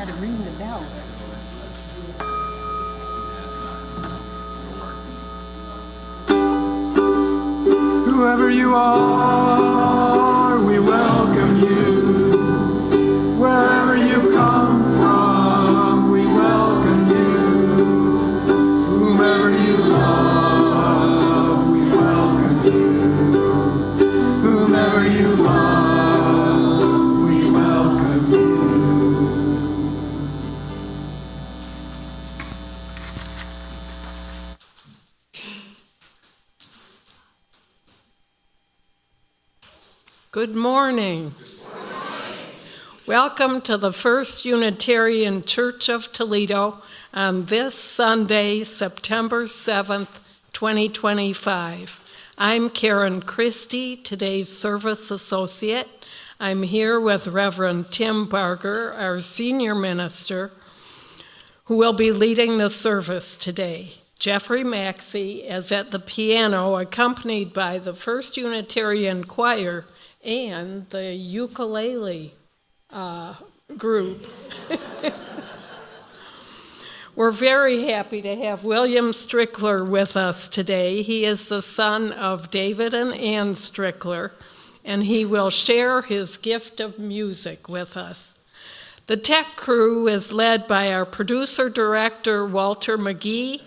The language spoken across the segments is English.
Got to ring the bell. Whoever you are, we welcome you. Wherever you come from, we welcome you. Whomever you love, we welcome you. Whomever you love, we welcome you. Good morning. Welcome to the First Unitarian Church of Toledo on this Sunday, September 7th, 2025. I'm Karen Christie, today's service associate. I'm here with Reverend Tim Barger, our senior minister, who will be leading the service today. Jeffrey Maxey is at the piano, accompanied by the First Unitarian Choir and the ukulele group. We're very happy to have William Strickler with us today. He is the son of David and Ann Strickler, and he will share his gift of music with us. The tech crew is led by our producer-director, Walter McGee.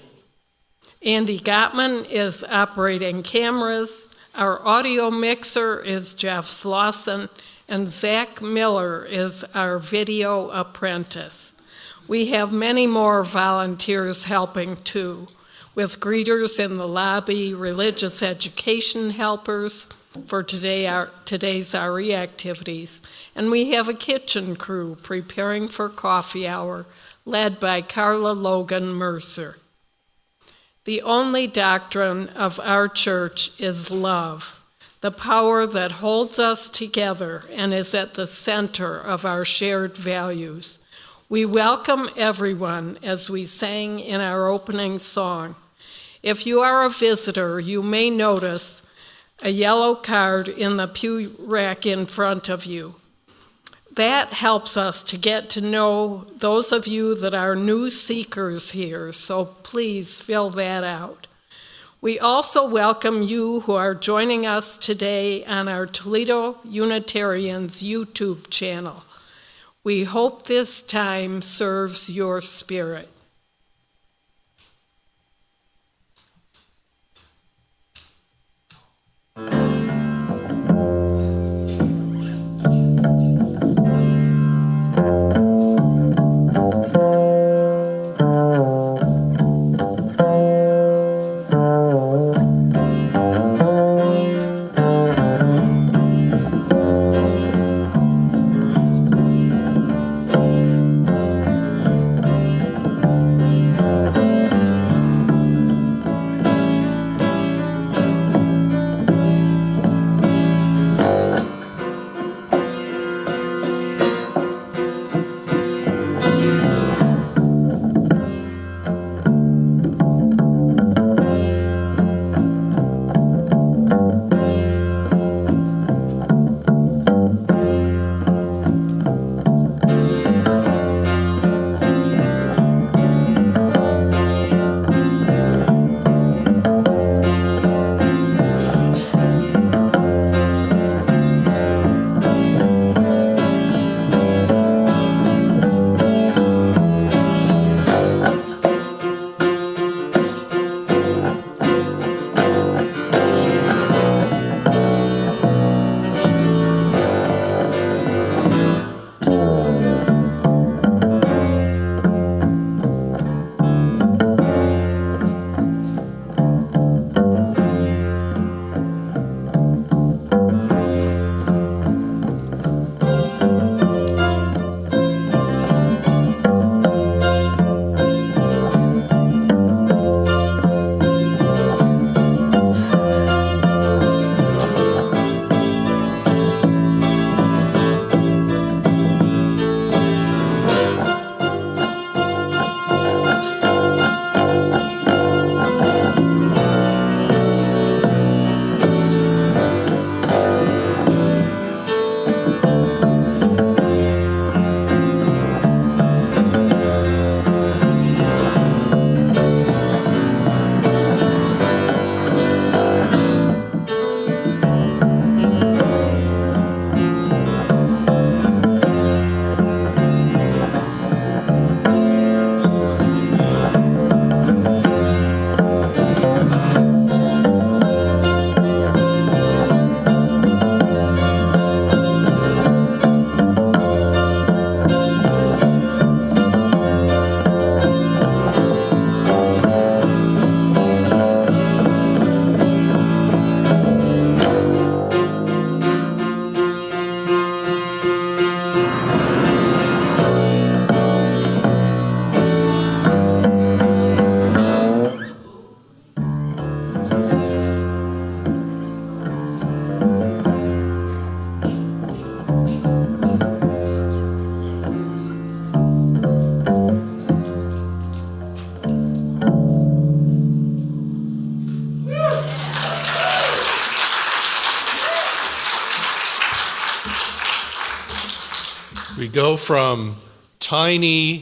Andy Gottman is operating cameras. Our audio mixer is Jeff Slauson, and Zach Miller is our video apprentice. We have many more volunteers helping too, with greeters in the lobby, religious education helpers for today's RE activities, and we have a kitchen crew preparing for coffee hour, led by Carla Logan Mercer. The only doctrine of our church is love, the power that holds us together and is at the center of our shared values. We welcome everyone as we sang in our opening song. If you are a visitor, you may notice a yellow card in the pew rack in front of you. That helps us to get to know those of you that are new seekers here, so please fill that out. We also welcome you who are joining us today on our Toledo Unitarians YouTube channel. We hope this time serves your spirit. We go from tiny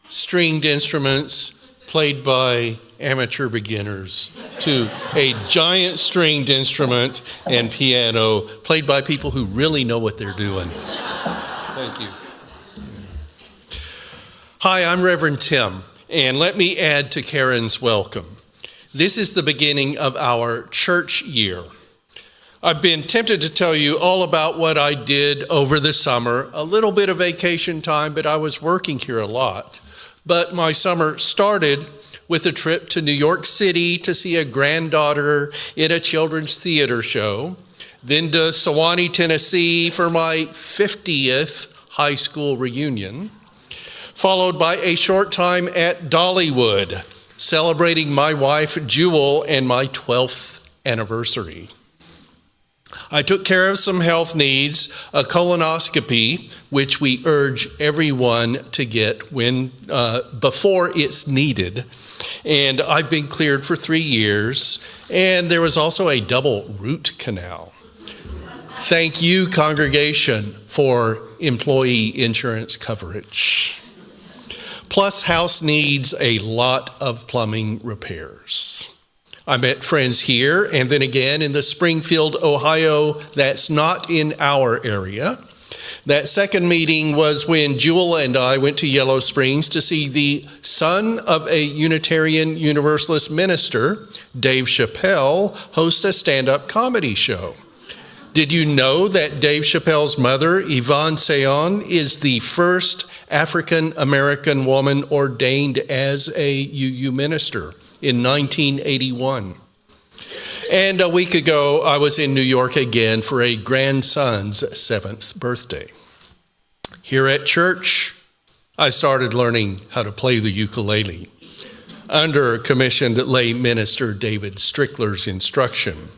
stringed instruments played by amateur beginners to a giant stringed instrument and piano played by people who really know what they're doing. Thank you. Hi, I'm Reverend Tim, and let me add to Karen's welcome. This is the beginning of our church year. I've been tempted to tell you all about what I did over the summer, a little bit of vacation time, but I was working here a lot. But my summer started with a trip to New York City to see a granddaughter in a children's theater show, then to Sewanee, Tennessee for my 50th high school reunion, followed by a short time at Dollywood, celebrating my wife Jewel and my 12th anniversary. I took care of some health needs, a colonoscopy, which we urge everyone to get before it's needed. And I've been cleared for 3 years. And there was also a double root canal. Thank you, congregation, for employee insurance coverage. Plus, house needs a lot of plumbing repairs. I met friends here and then again in the Springfield, Ohio, that's not in our area. That second meeting was when Jewel and I went to Yellow Springs to see the son of a Unitarian Universalist minister, Dave Chappelle, host a stand-up comedy show. Did you know that Dave Chappelle's mother, Yvonne Seon, is the first African-American woman ordained as a UU minister in 1981? And a week ago, I was in New York again for a grandson's 7th birthday. Here at church, I started learning how to play the ukulele under commissioned lay minister David Strickler's instruction.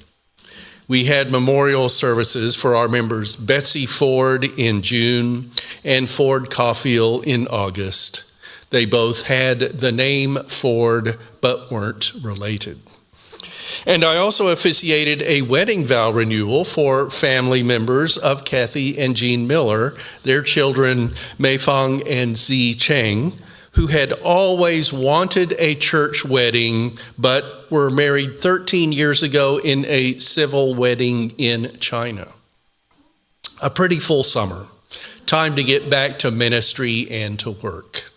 We had memorial services for our members Betsy Ford in June and Ford Caulfield in August. They both had the name Ford, but weren't related. And I also officiated a wedding vow renewal for family members of Kathy and Jean Miller, their children Meifang and Zi Cheng, who had always wanted a church wedding, but were married 13 years ago in a civil wedding in China. A pretty full summer. Time to get back to ministry and to work.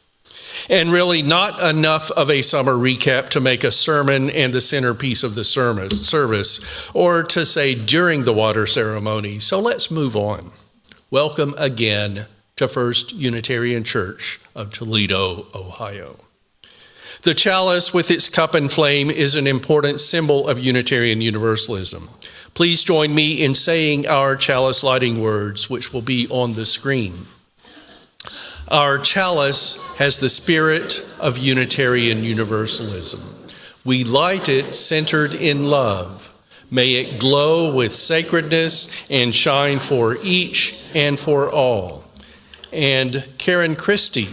And really not enough of a summer recap to make a sermon and the centerpiece of the service, or to say during the water ceremony. So let's move on. Welcome again to First Unitarian Church of Toledo, Ohio. The chalice with its cup and flame is an important symbol of Unitarian Universalism. Please join me in saying our chalice lighting words, which will be on the screen. Our chalice has the spirit of Unitarian Universalism. We light it centered in love. May it glow with sacredness and shine for each and for all. And Karen Christie,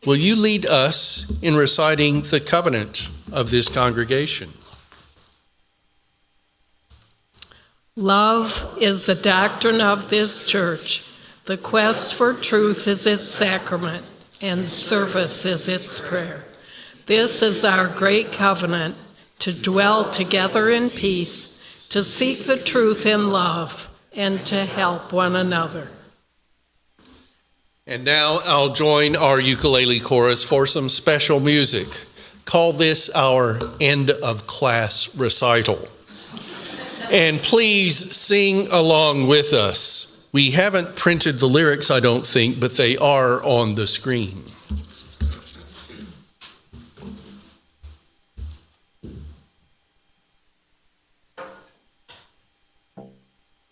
will you lead us in reciting the covenant of this congregation? Love is the doctrine of this church. The quest for truth is its sacrament, and service is its prayer. This is our great covenant, to dwell together in peace, to seek the truth in love, and to help one another. And now I'll join our ukulele chorus for some special music. Call this our end of class recital. And please sing along with us. We haven't printed the lyrics, I don't think, but they are on the screen.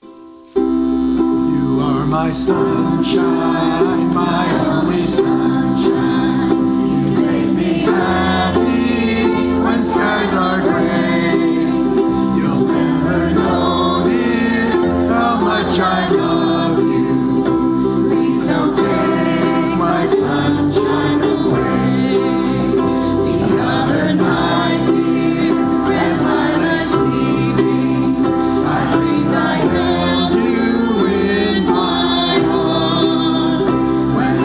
You are my sunshine, my only sunshine. You make me happy when skies are gray. You'll never know, dear, how much I love you. Please don't take my sunshine away. The other night, dear, as I lay sleeping, I dreamed I held you in my arms. When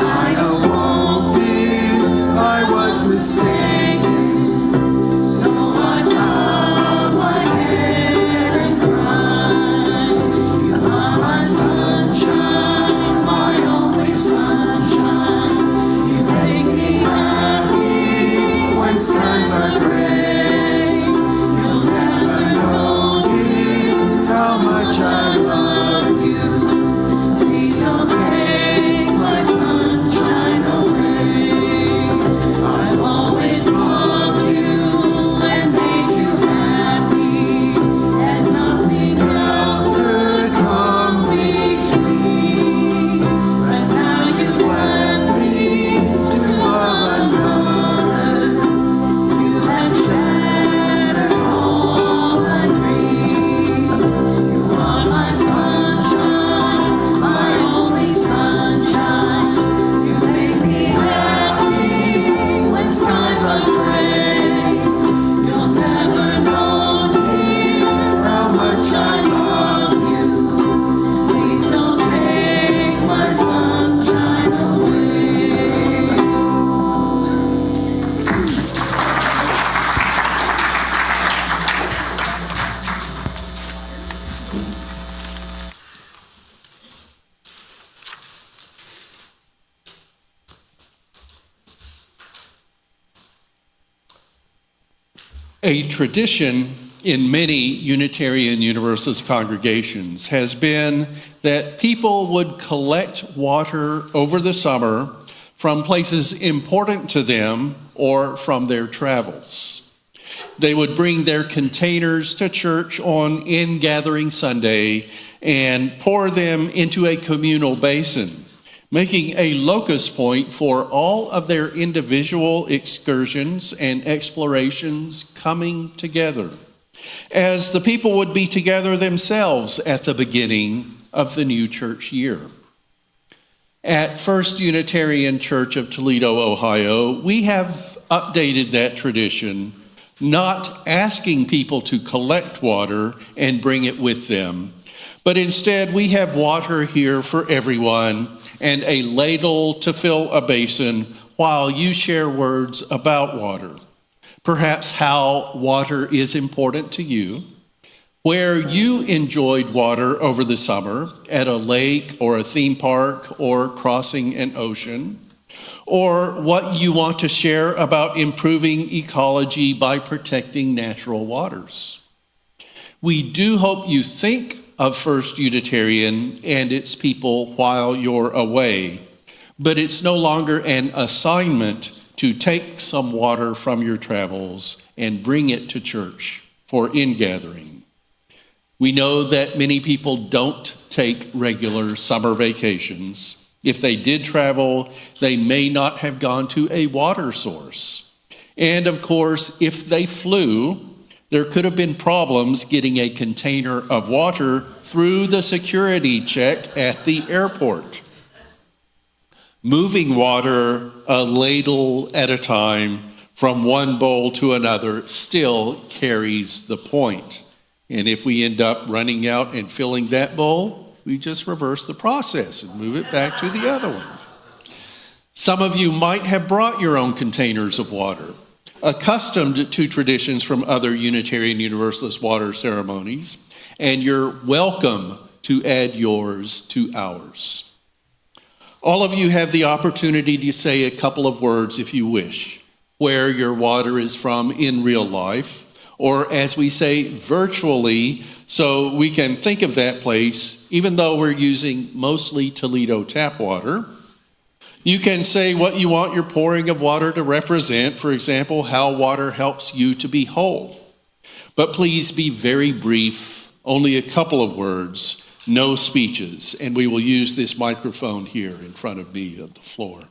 A tradition in many Unitarian Universalist congregations has been that people would collect water over the summer from places important to them or from their travels. They would bring their containers to church on Ingathering Sunday and pour them into a communal basin, making a locus point for all of their individual excursions and explorations coming together, as the people would be together themselves at the beginning of the new church year. At First Unitarian Church of Toledo, Ohio, we have updated that tradition, not asking people to collect water and bring it with them, but instead we have water here for everyone and a ladle to fill a basin while you share words about water. Perhaps how water is important to you, where you enjoyed water over the summer at a lake or a theme park or crossing an ocean, or what you want to share about improving ecology by protecting natural waters. We do hope you think of First Unitarian and its people while you're away, but it's no longer an assignment to take some water from your travels and bring it to church for ingathering. We know that many people don't take regular summer vacations. If they did travel, they may not have gone to a water source. And of course, if they flew, there could have been problems getting a container of water through the security check at the airport. Moving water a ladle at a time from one bowl to another still carries the point. And if we end up running out and filling that bowl, we just reverse the process and move it back to the other one. Some of you might have brought your own containers of water, accustomed to traditions from other Unitarian Universalist water ceremonies, and you're welcome to add yours to ours. All of you have the opportunity to say a couple of words if you wish, where your water is from in real life, or as we say, virtually, so we can think of that place, even though we're using mostly Toledo tap water. You can say what you want your pouring of water to represent, for example, how water helps you to be whole. But please be very brief, only a couple of words, no speeches, and we will use this microphone here in front of me on the floor.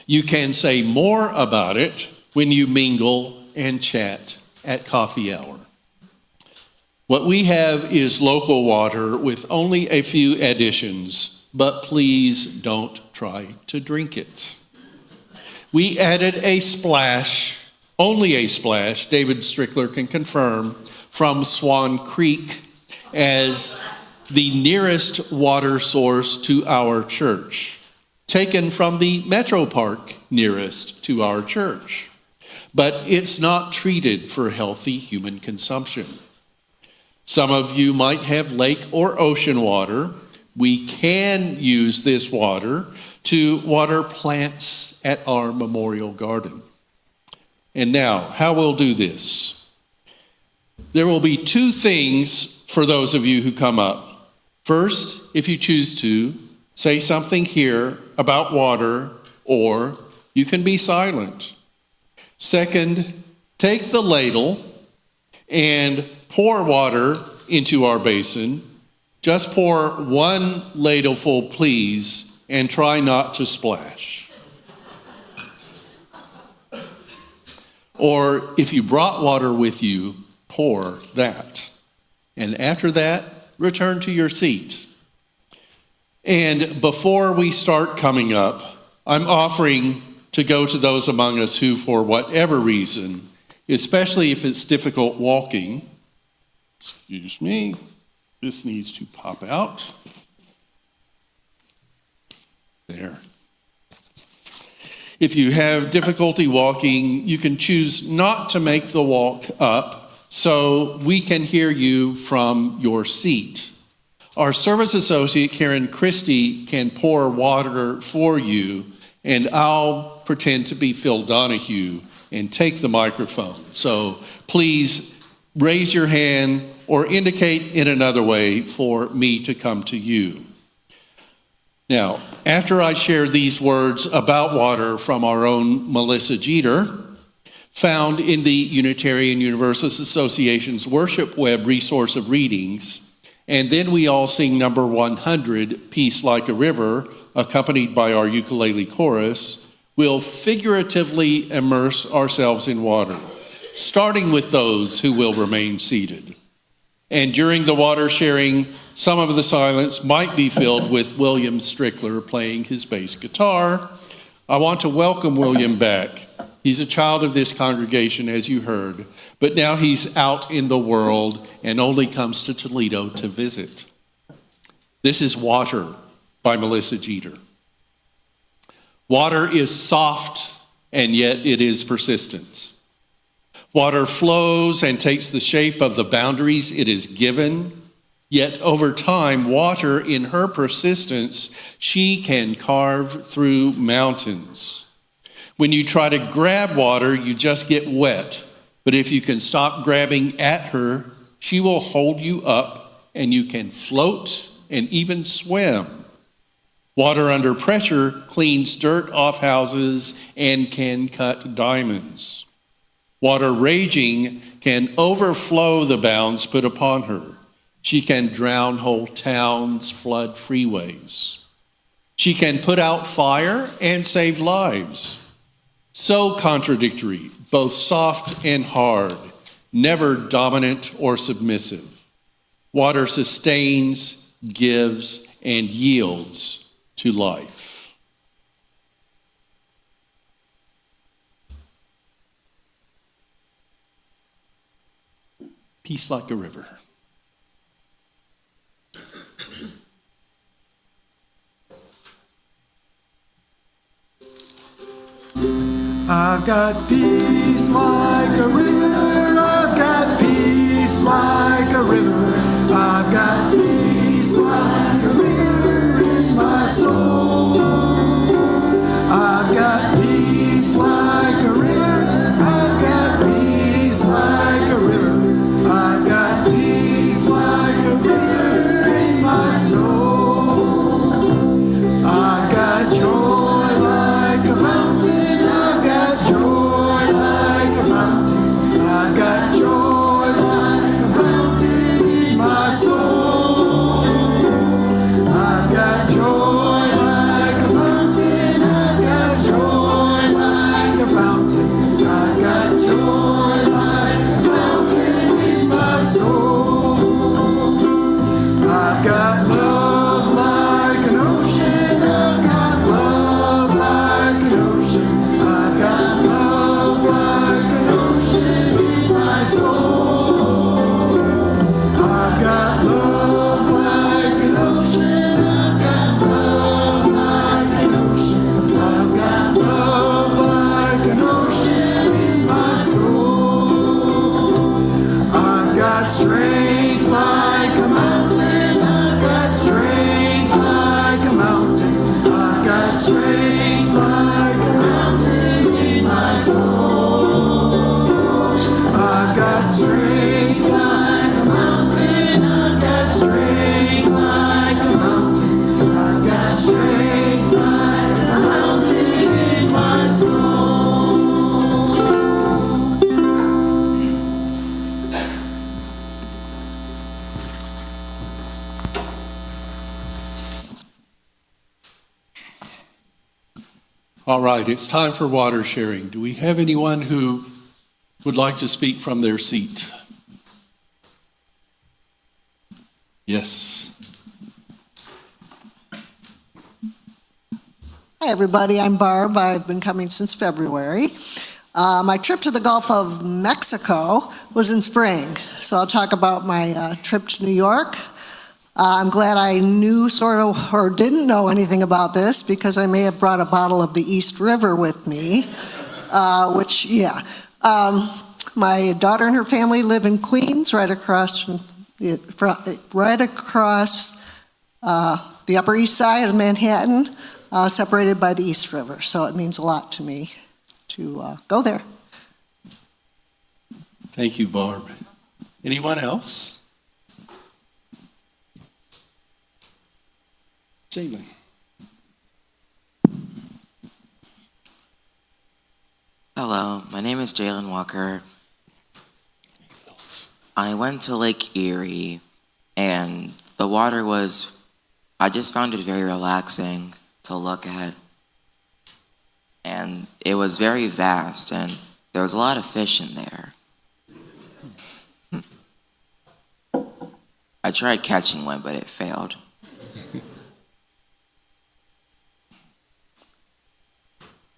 You can say more about it when you mingle and chat at coffee hour. What we have is local water with only a few additions, but please don't try to drink it. We added a splash, only a splash, David Strickler can confirm, from Swan Creek as the nearest water source to our church, taken from the Metro Park nearest to our church. But it's not treated for healthy human consumption. Some of you might have lake or ocean water. We can use this water to water plants at our memorial garden. And now, how we'll do this. There will be two things for those of you who come up. First, if you choose to, say something here about water, or you can be silent. Second, take the ladle and pour water into our basin. Just pour one ladleful, please, and try not to splash. Or if you brought water with you, pour that. And after that, return to your seat. And before we start coming up, I'm offering to go to those among us who, for whatever reason, especially if it's difficult walking, excuse me, this needs to pop out. There. If you have difficulty walking, you can choose not to make the walk up so we can hear you from your seat. Our service associate, Karen Christie, can pour water for you, and I'll pretend to be Phil Donahue and take the microphone. So please raise your hand or indicate in another way for me to come to you. Now, after I share these words about water from our own Melissa Jeter, found in the Unitarian Universalist Association's Worship Web resource of readings, and then we all sing number 100, Peace Like a River, accompanied by our ukulele chorus, we'll figuratively immerse ourselves in water, starting with those who will remain seated. And during the water sharing, some of the silence might be filled with William Strickler playing his bass guitar. I want to welcome William back. He's a child of this congregation, as you heard, but now he's out in the world and only comes to Toledo to visit. This is Water by Melissa Jeter. Water is soft, and yet it is persistent. Water flows and takes the shape of the boundaries it is given, yet over time, water in her persistence, she can carve through mountains. When you try to grab water, you just get wet, but if you can stop grabbing at her, she will hold you up and you can float and even swim. Water under pressure cleans dirt off houses and can cut diamonds. Water raging can overflow the bounds put upon her. She can drown whole towns, flood freeways. She can put out fire and save lives. So contradictory, both soft and hard, never dominant or submissive. Water sustains, gives, and yields to life. Peace like a river. I've got peace like a river, I've got peace like a river, I've got peace like a river in my soul. I've got peace like a river, I've got peace like a river, I've got peace like a river in my soul. I've got joy like a fountain, I've got joy like a fountain, I've got joy like a fountain in my soul. I've got joy like a fountain, I've got joy like a fountain, I've got joy like a fountain in my soul. I've got love like an ocean, I've got love like an ocean, I've got love like an ocean in my soul. I've got love like an ocean, I've got love like an ocean, I've got love like an ocean in my soul. I've got strength like a mountain, I've got strength like a mountain, I've got strength like a mountain in my soul. I've got strength like a mountain, I've got strength like a mountain, I've got strength like a mountain in my soul. All right, it's time for water sharing. Do we have anyone who would like to speak from their seat? Yes. Hi, everybody. I'm Barb. I've been coming since February. My trip to the Gulf of Mexico was in spring, so I'll talk about my trip to New York. I'm glad I knew sort of or didn't know anything about this because I may have brought a bottle of the East River with me, my daughter and her family live in Queens, right across the Upper East Side of Manhattan, separated by the East River. So it means a lot to me to go there. Thank you, Barb. Anyone else? Jalen. Hello, my name is Jalen Walker. I went to Lake Erie, and the water I just found it very relaxing to look at. And it was very vast, and there was a lot of fish in there. I tried catching one, but it failed.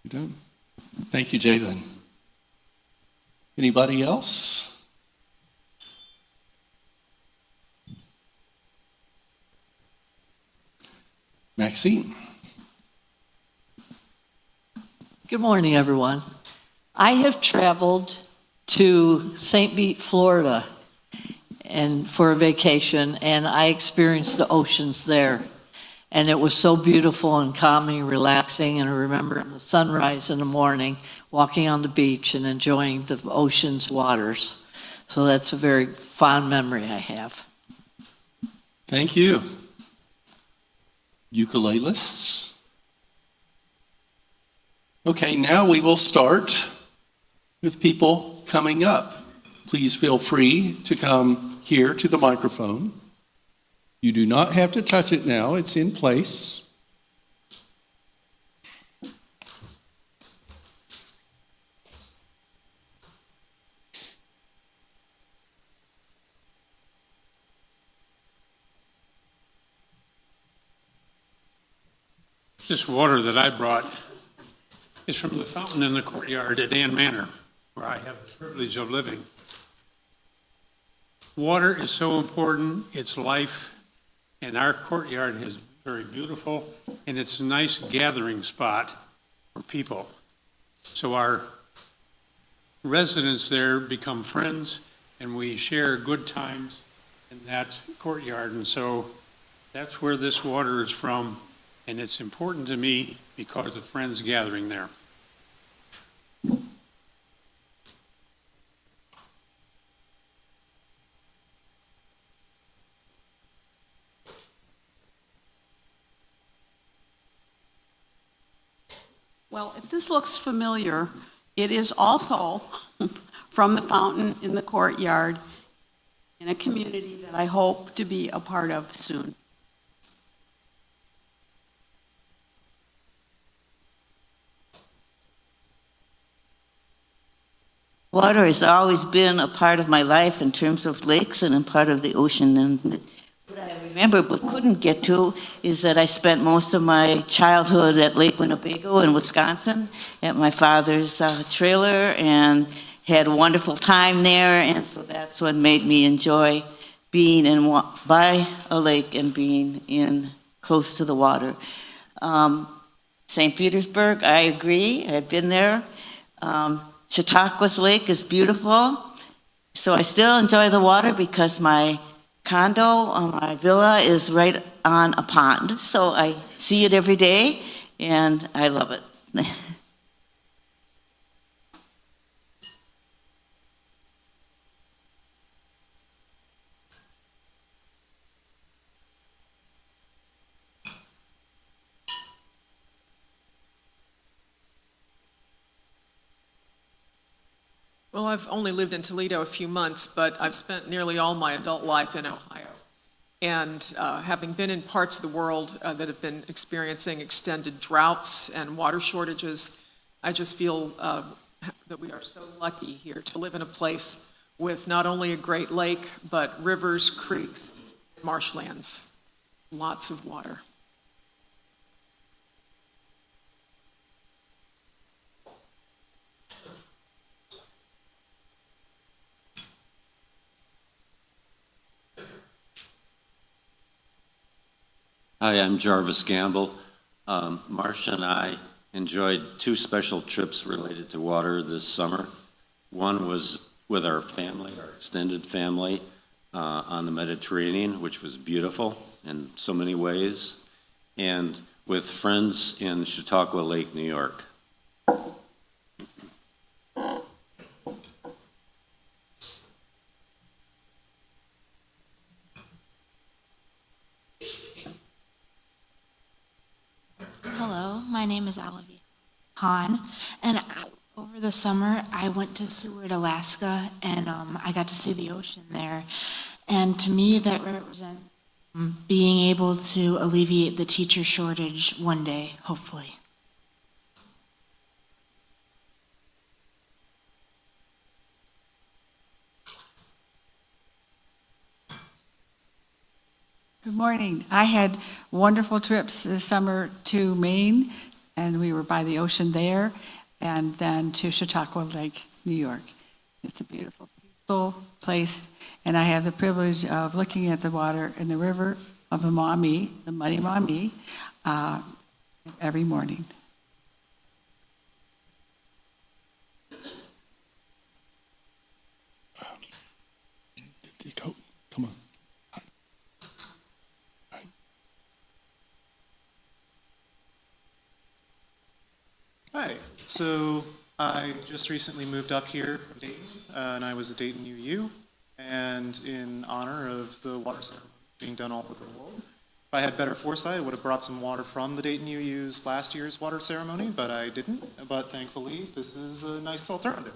You done? Thank you, Jalen. Anybody else? Maxine. Good morning, everyone. I have traveled to St. Pete, Florida, and for a vacation, and I experienced the oceans there. And it was so beautiful and calming, relaxing, and I remember the sunrise in the morning, walking on the beach and enjoying the ocean's waters. So that's a very fond memory I have. Thank you. Ukulelists. Okay, now we will start with people coming up. Please feel free to come here to the microphone. You do not have to touch it now, it's in place. This water that I brought is from the fountain in the courtyard at Ann Manor, where I have the privilege of living. Water is so important, it's life, and our courtyard is very beautiful, and it's a nice gathering spot for people. So our residents there become friends, and we share good times in that courtyard, and so that's where this water is from, and it's important to me because of friends gathering there. Well, if this looks familiar, it is also from the fountain in the courtyard in a community that I hope to be a part of soon. Water has always been a part of my life in terms of lakes and in part of the ocean. And what I remember but couldn't get to is that I spent most of my childhood at Lake Winnebago in Wisconsin at my father's trailer and had a wonderful time there. And so that's what made me enjoy being by a lake and being in close to the water. St. Petersburg, I agree. I had been there. Chautauqua's Lake is beautiful, so I still enjoy the water because my condo, my villa is right on a pond, so I see it every day, and I love it. Well, I've only lived in Toledo a few months, but I've spent nearly all my adult life in Ohio. And having been in parts of the world that have been experiencing extended droughts and water shortages, I just feel that we are so lucky here to live in a place with not only a great lake, but rivers, creeks, marshlands, lots of water. Hi, I'm Jarvis Gamble. Marcia and I enjoyed two special trips related to water this summer. One was with our family, our extended family, on the Mediterranean, which was beautiful in so many ways, and with friends in Chautauqua Lake, New York. My name is Olivia Hahn, and over the summer I went to Seward, Alaska, and I got to see the ocean there. And to me, that represents being able to alleviate the teacher shortage one day, hopefully. Good morning. I had wonderful trips this summer to Maine, and we were by the ocean there, and then to Chautauqua Lake, New York. It's a beautiful, peaceful place, and I have the privilege of looking at the water in the river of the Maumee, the muddy Maumee, every morning. Come on. Hi, so I just recently moved up here from Dayton, and I was at Dayton UU, and in honor of the water ceremony being done all over the world, if I had better foresight, I would have brought some water from the Dayton UU's last year's water ceremony, but I didn't, but thankfully, this is a nice alternative.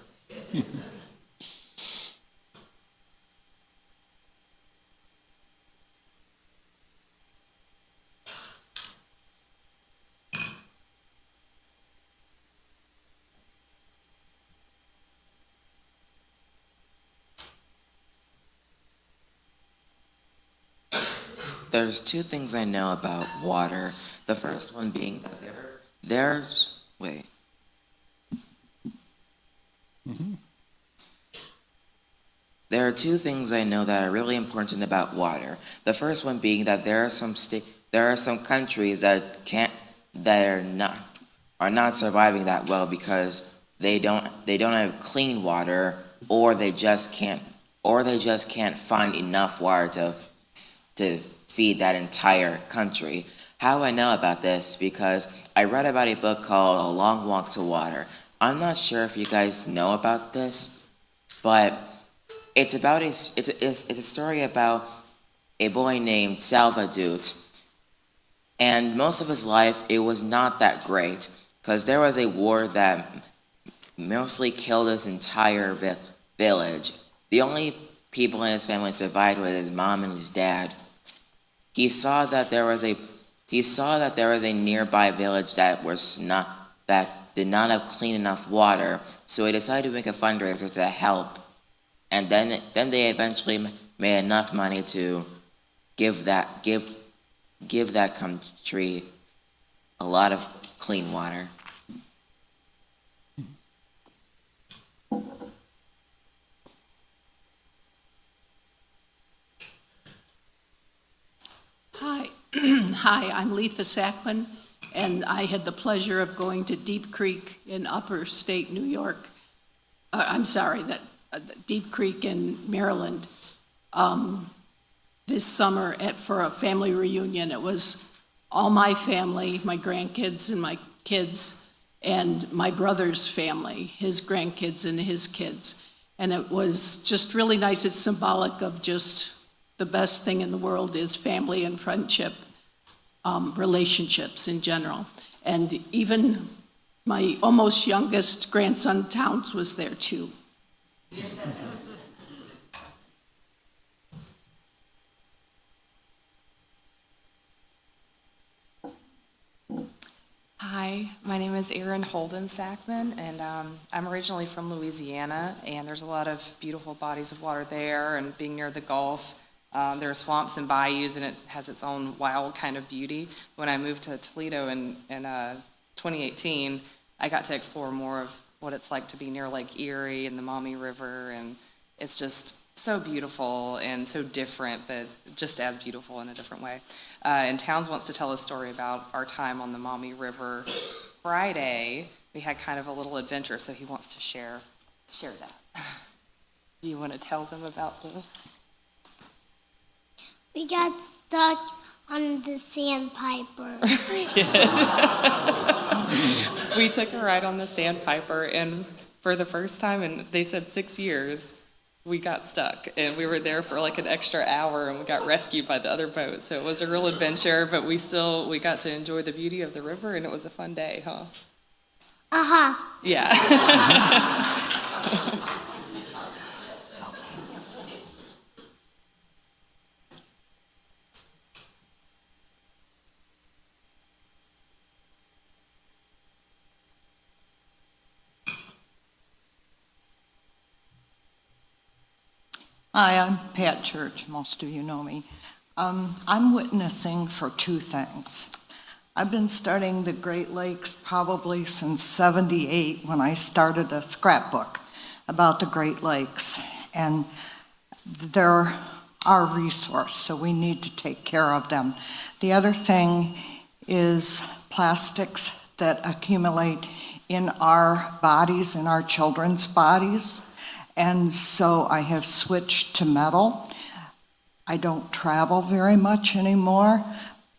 There's two things I know about water. The first one being that there's wait. Mm-hmm. There are two things I know that are really important about water. The first one being that there are some countries that are not surviving that well because they don't have clean water, or they just can't find enough water to feed that entire country. How I know about this? Because I read about a book called A Long Walk to Water. I'm not sure if you guys know about this, but it's a story about a boy named Salvador, and most of his life it was not that great because there was a war that mostly killed his entire village. The only people in his family survived with his mom and his dad. He saw that there was a nearby village that did not have clean enough water, so he decided to make a fundraiser to help. And then they eventually made enough money to give that country a lot of clean water. Hi, I'm Letha Sackman, and I had the pleasure of going to Deep Creek in upper state New York. Deep Creek in Maryland this summer for a family reunion. It was all my family, my grandkids and my kids, and my brother's family, his grandkids and his kids. And it was just really nice. It's symbolic of just the best thing in the world is family and friendship, relationships in general. And even my almost youngest grandson, Towns, was there too. Hi, my name is Erin Holden Sackman, and I'm originally from Louisiana, and there's a lot of beautiful bodies of water there, and being near the Gulf, there are swamps and bayous, and it has its own wild kind of beauty. When I moved to Toledo in 2018, I got to explore more of what it's like to be near Lake Erie and the Maumee River, and it's just so beautiful and so different, but just as beautiful in a different way. And Towns wants to tell a story about our time on the Maumee River Friday. We had kind of a little adventure, so he wants to share that. Do you want to tell them about the... We got stuck on the sandpiper. We took a ride on the sandpiper, and for the first time in, they said 6 years, we got stuck, and we were there for like an extra hour, and we got rescued by the other boat. So it was a real adventure, but we got to enjoy the beauty of the river, and it was a fun day, huh? Yeah. Hi, I'm Pat Church. Most of you know me. I'm witnessing for two things. I've been studying the Great Lakes probably since '78 when I started a scrapbook about the Great Lakes. And they're our resource, so we need to take care of them. The other thing is plastics that accumulate in our bodies, in our children's bodies. And so I have switched to metal. I don't travel very much anymore,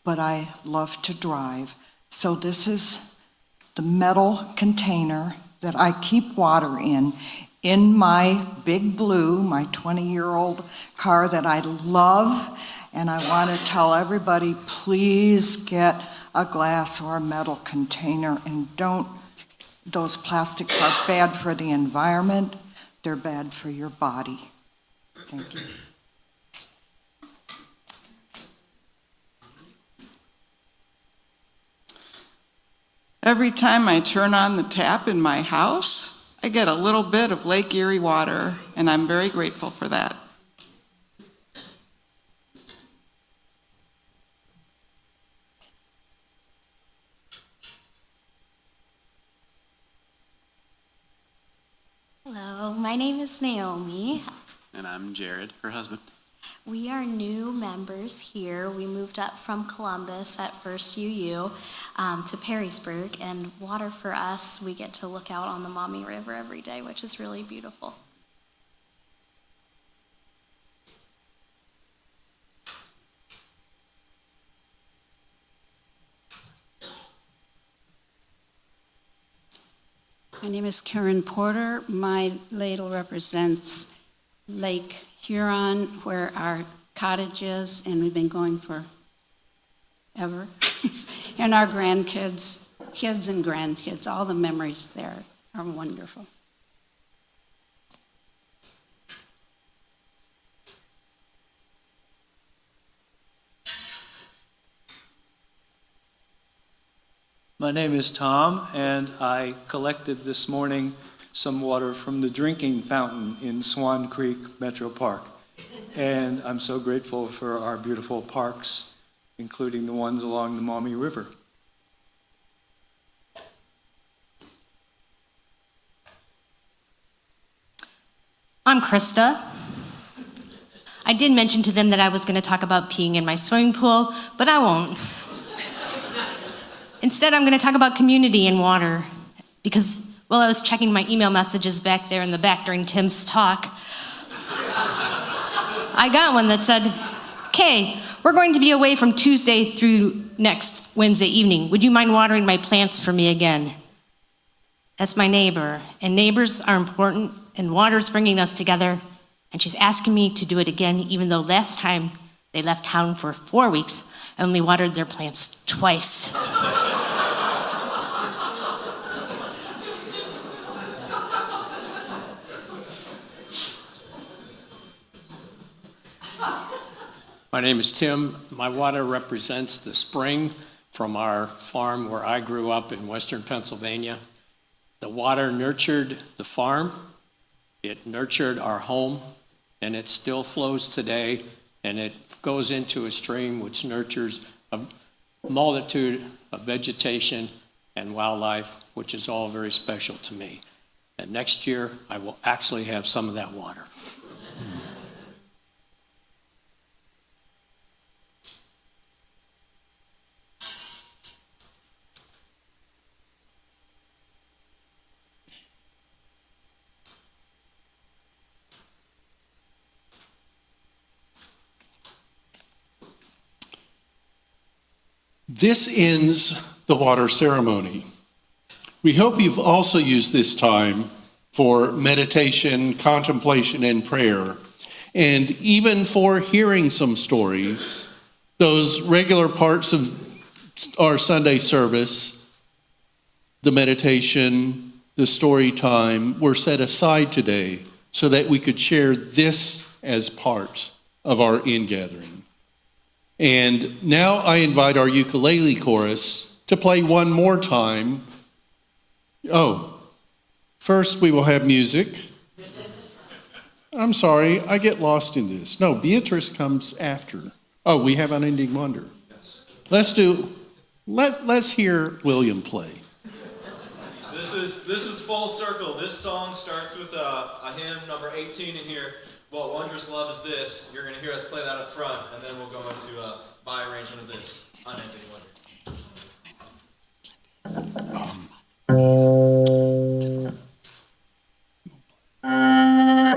but I love to drive. So this is the metal container that I keep water in my Big Blue, my 20-year-old car that I love. And I want to tell everybody, please get a glass or a metal container, and those plastics are bad for the environment. They're bad for your body. Thank you. Every time I turn on the tap in my house, I get a little bit of Lake Erie water, and I'm very grateful for that. Hello, my name is Naomi. And I'm Jared, her husband. We are new members here. We moved up from Columbus at First UU to Perrysburg, and water for us, we get to look out on the Maumee River every day, which is really beautiful. My name is Karen Porter. My ladle represents Lake Huron, where our cottage is, and we've been going for ever. And our grandkids, kids and grandkids, all the memories there are wonderful. My name is Tom, and I collected this morning some water from the drinking fountain in Swan Creek Metro Park. And I'm so grateful for our beautiful parks, including the ones along the Maumee River. I'm Krista. I did mention to them that I was going to talk about peeing in my swimming pool, but I won't. Instead, I'm going to talk about community and water, because while I was checking my email messages back there in the back during Tim's talk, I got one that said, "Okay, we're going to be away from Tuesday through next Wednesday evening. Would you mind watering my plants for me again?" That's my neighbor, and neighbors are important, and water's bringing us together, and she's asking me to do it again, even though last time they left town for 4 weeks, I only watered their plants twice. My name is Tim. My water represents the spring from our farm where I grew up in western Pennsylvania. The water nurtured the farm, it nurtured our home, and it still flows today, and it goes into a stream which nurtures a multitude of vegetation and wildlife, which is all very special to me. And next year, I will actually have some of that water. This ends the water ceremony. We hope you've also used this time for meditation, contemplation, and prayer, and even for hearing some stories. Those regular parts of our Sunday service, the meditation, the story time, were set aside today so that we could share this as part of our ingathering. And now I invite our ukulele chorus to play one more time. Oh, first we will have music. I'm sorry, I get lost in this. No, Beatrice comes after. Oh, we have Unending Wonder. Let's hear William play. This is full circle. This song starts with a hymn number 18 in here. What Wondrous Love Is This? You're going to hear us play that up front, and then we'll go into my arrangement of this, Unending Wonder.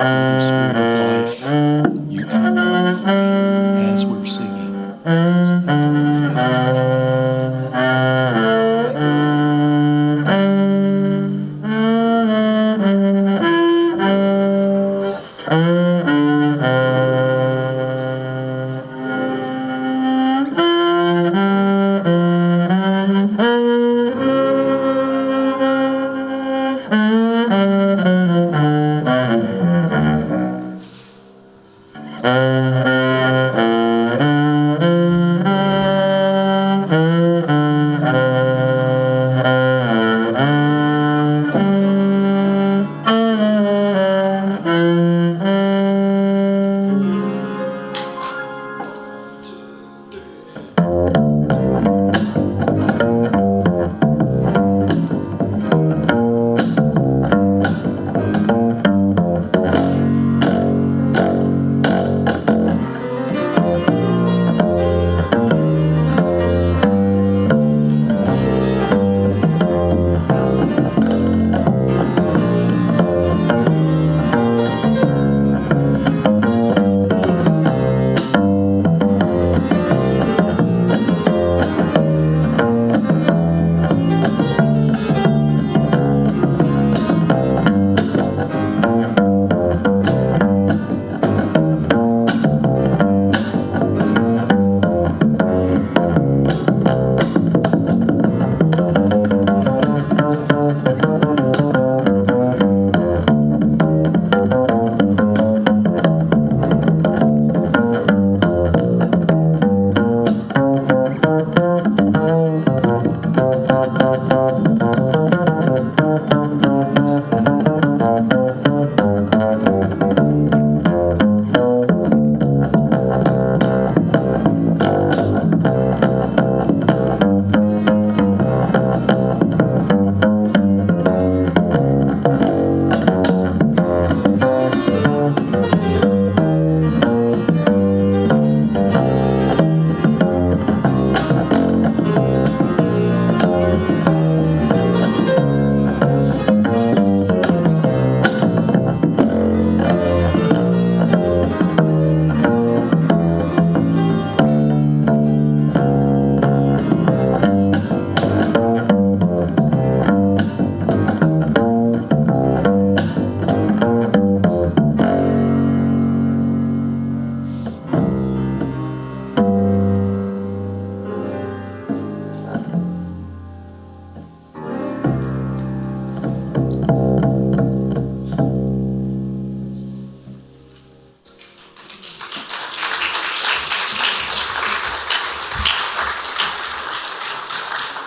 Holy Spirit of life, you come up as we're singing.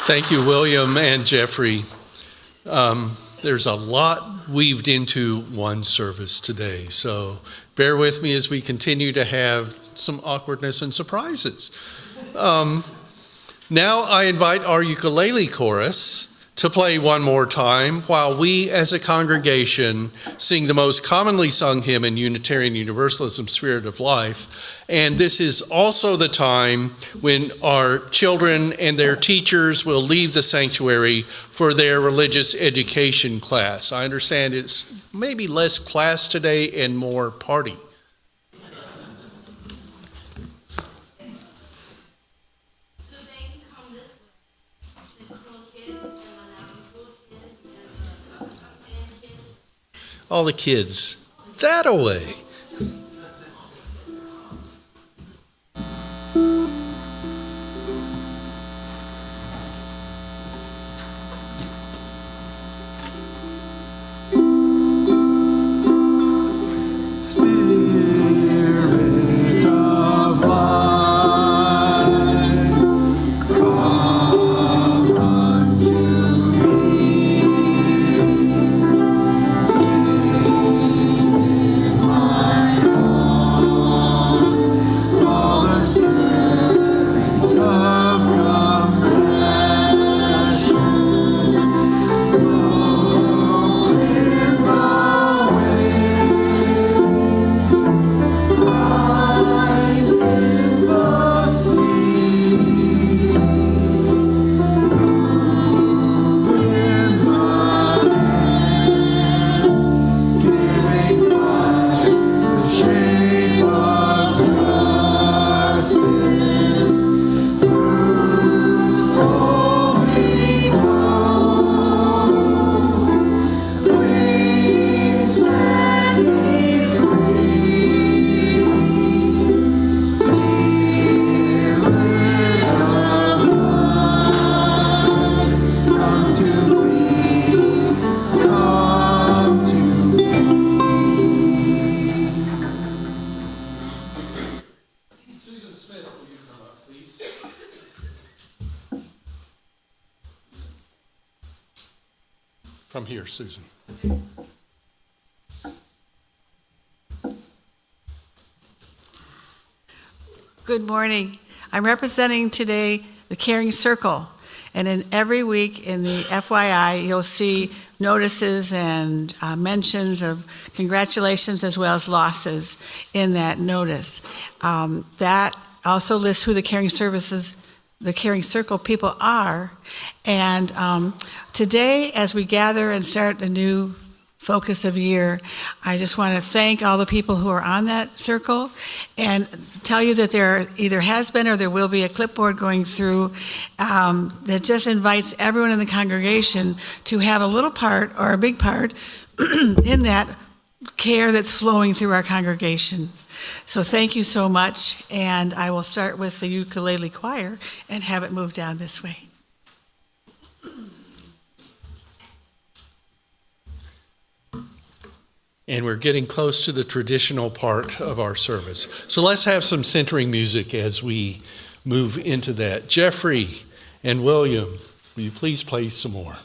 Thank you, William and Jeffrey. There's a lot weaved into one service today, so bear with me as we continue to have some awkwardness and surprises. Now I invite our ukulele chorus to play one more time while we as a congregation sing the most commonly sung hymn in Unitarian Universalism, Spirit of Life. And this is also the time when our children and their teachers will leave the sanctuary for their religious education class. I understand it's maybe less class today and more party. All the kids, that away. Spirit of life, come unto me. Sing in my heart all the streams of compassion. Blow in the rise in the sea, move in the air, giving light the shape of justice, proves holy grows, wings set me free. Spirit of life, come to me, come to me. Susan Smith, will you come up, please? From here, Susan. Good morning. I'm representing today the Caring Circle. And in every week in the FYI, you'll see notices and mentions of congratulations as well as losses in that notice. That also lists who the Caring Circle people are. And today, as we gather and start the new focus of year, I just want to thank all the people who are on that circle and tell you that there either has been or there will be a clipboard going through that just invites everyone in the congregation to have a little part or a big part in that care that's flowing through our congregation. So thank you so much, and I will start with the ukulele choir and have it move down this way. And we're getting close to the traditional part of our service. So let's have some centering music as we move into that. Jeffrey and William, will you please play some more?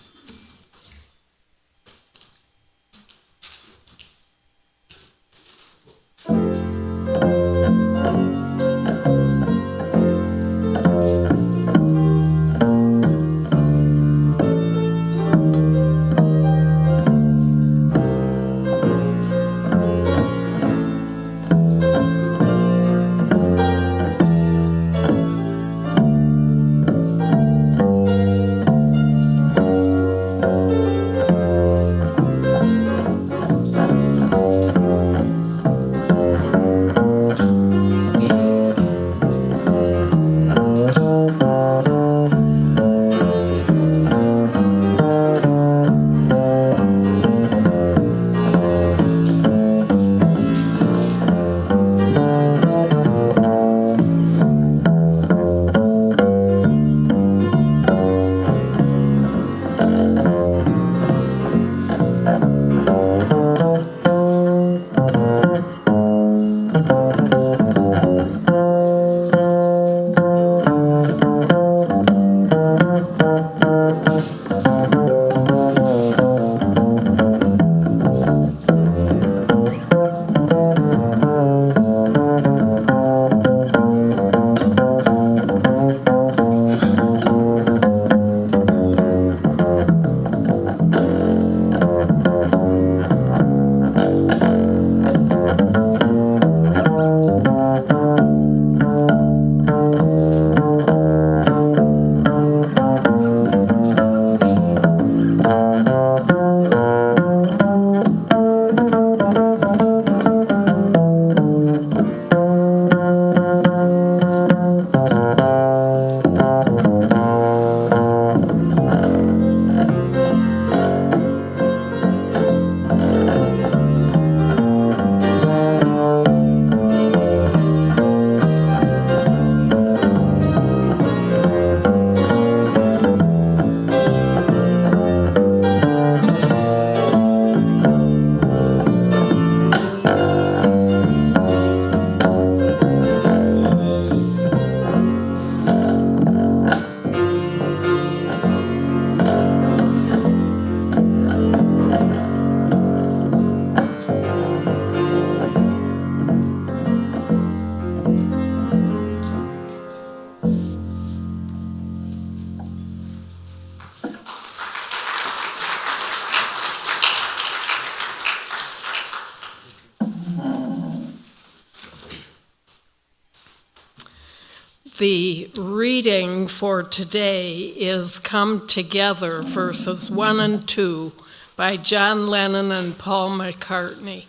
The reading for today is Come Together, verses 1 and 2, by John Lennon and Paul McCartney.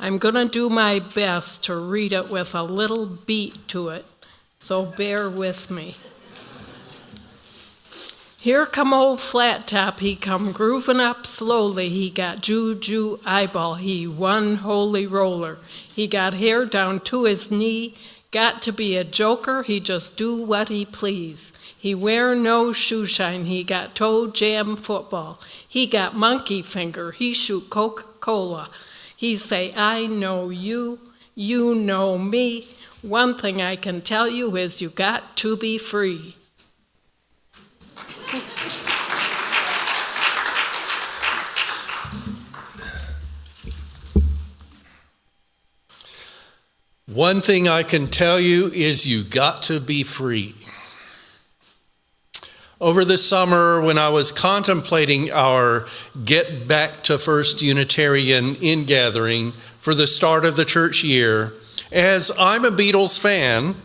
I'm going to do my best to read it with a little beat to it, so bear with me. Here come old Flat Top, he come grooving up slowly. He got juju eyeball, he one holy roller. He got hair down to his knee, got to be a joker, he just do what he please. He wear no shoe shine, he got toe jam football. He got monkey finger, he shoot Coca-Cola. He say, I know you, you know me. One thing I can tell you is you got to be free. One thing I can tell you is you got to be free. Over the summer, when I was contemplating our Get Back to First Unitarian Ingathering for the start of the church year, as I'm a Beatles fan,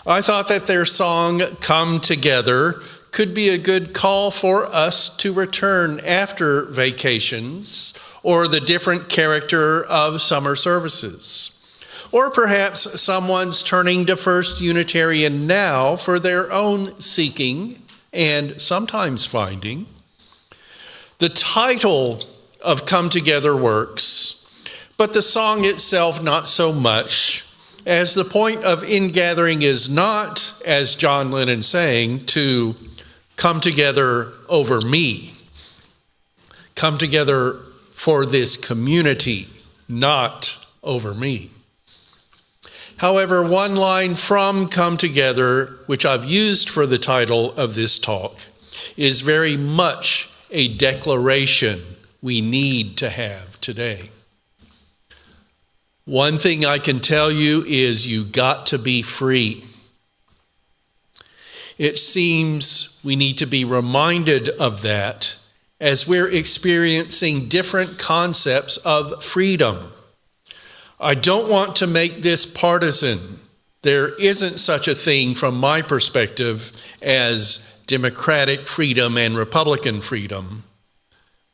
I thought that their song, Come Together, could be a good call for us to return after vacations or the different character of summer services. Or perhaps someone's turning to First Unitarian now for their own seeking and sometimes finding. The title of Come Together works, but the song itself not so much, as the point of ingathering is not, as John Lennon sang, to come together over me. Come together for this community, not over me. However, one line from Come Together, which I've used for the title of this talk, is very much a declaration we need to have today. One thing I can tell you is you got to be free. It seems we need to be reminded of that as we're experiencing different concepts of freedom. I don't want to make this partisan. There isn't such a thing from my perspective as democratic freedom and Republican freedom.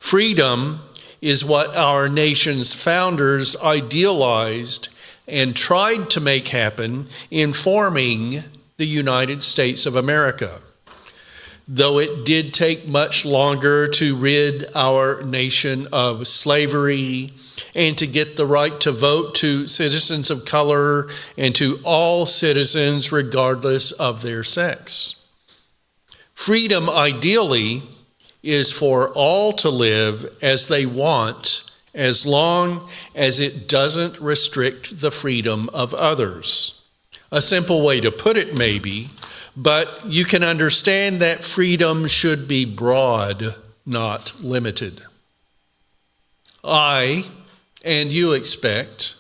Freedom is what our nation's founders idealized and tried to make happen in forming the United States of America. Though it did take much longer to rid our nation of slavery and to get the right to vote to citizens of color and to all citizens regardless of their sex. Freedom, ideally, is for all to live as they want, as long as it doesn't restrict the freedom of others. A simple way to put it, maybe, but you can understand that freedom should be broad, not limited. I, and you expect,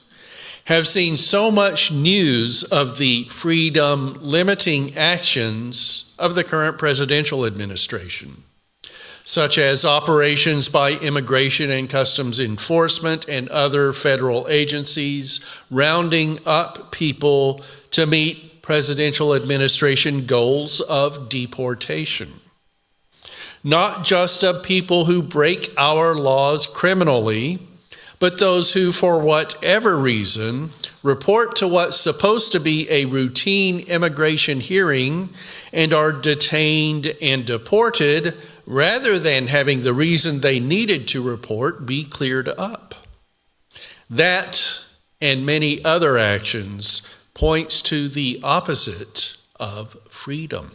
have seen so much news of the freedom-limiting actions of the current presidential administration, such as operations by Immigration and Customs Enforcement and other federal agencies rounding up people to meet presidential administration goals of deportation. Not just of people who break our laws criminally, but those who, for whatever reason, report to what's supposed to be a routine immigration hearing and are detained and deported rather than having the reason they needed to report be cleared up. That and many other actions points to the opposite of freedom.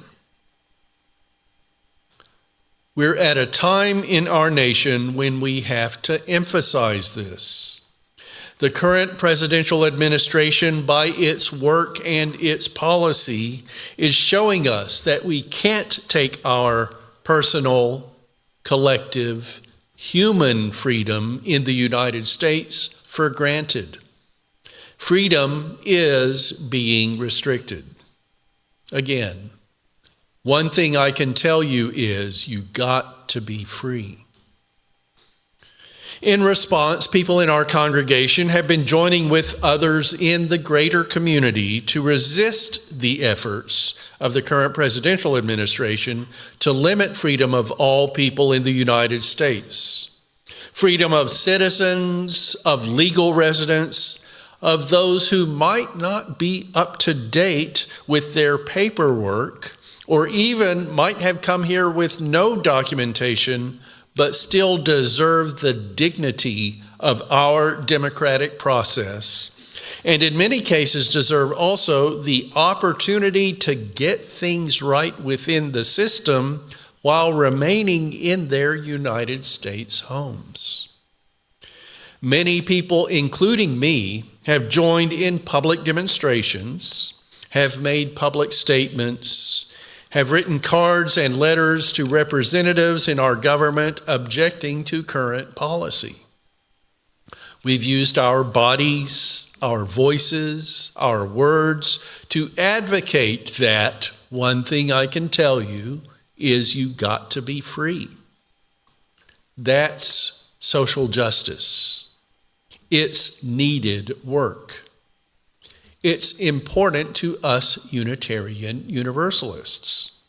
We're at a time in our nation when we have to emphasize this. The current presidential administration, by its work and its policy, is showing us that we can't take our personal, collective, human freedom in the United States for granted. Freedom is being restricted. Again, one thing I can tell you is you got to be free. In response, people in our congregation have been joining with others in the greater community to resist the efforts of the current presidential administration to limit freedom of all people in the United States. Freedom of citizens, of legal residents, of those who might not be up to date with their paperwork, or even might have come here with no documentation, but still deserve the dignity of our democratic process, and in many cases deserve also the opportunity to get things right within the system while remaining in their United States homes. Many people, including me, have joined in public demonstrations, have made public statements, have written cards and letters to representatives in our government objecting to current policy. We've used our bodies, our voices, our words to advocate that one thing I can tell you is you got to be free. That's social justice. It's needed work. It's important to us Unitarian Universalists.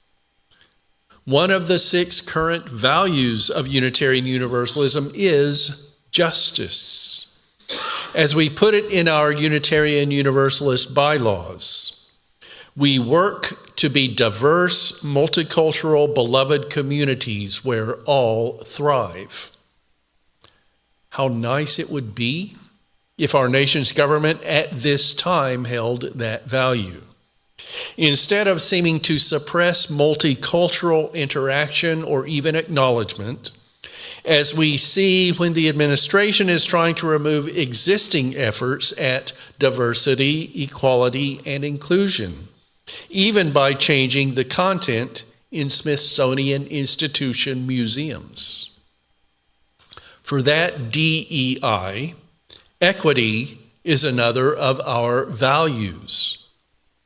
One of the 6 current values of Unitarian Universalism is justice. As we put it in our Unitarian Universalist bylaws, we work to be diverse, multicultural, beloved communities where all thrive. How nice it would be if our nation's government at this time held that value. Instead of seeming to suppress multicultural interaction or even acknowledgement, as we see when the administration is trying to remove existing efforts at diversity, equality, and inclusion, even by changing the content in Smithsonian Institution museums. For that DEI, equity is another of our values.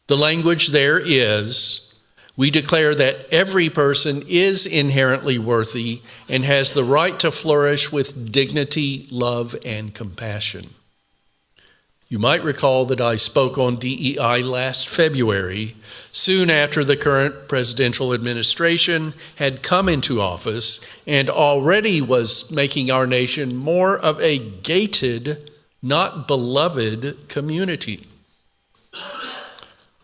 The language there is, we declare that every person is inherently worthy and has the right to flourish with dignity, love, and compassion. You might recall that I spoke on DEI last February, soon after the current presidential administration had come into office and already was making our nation more of a gated, not beloved community.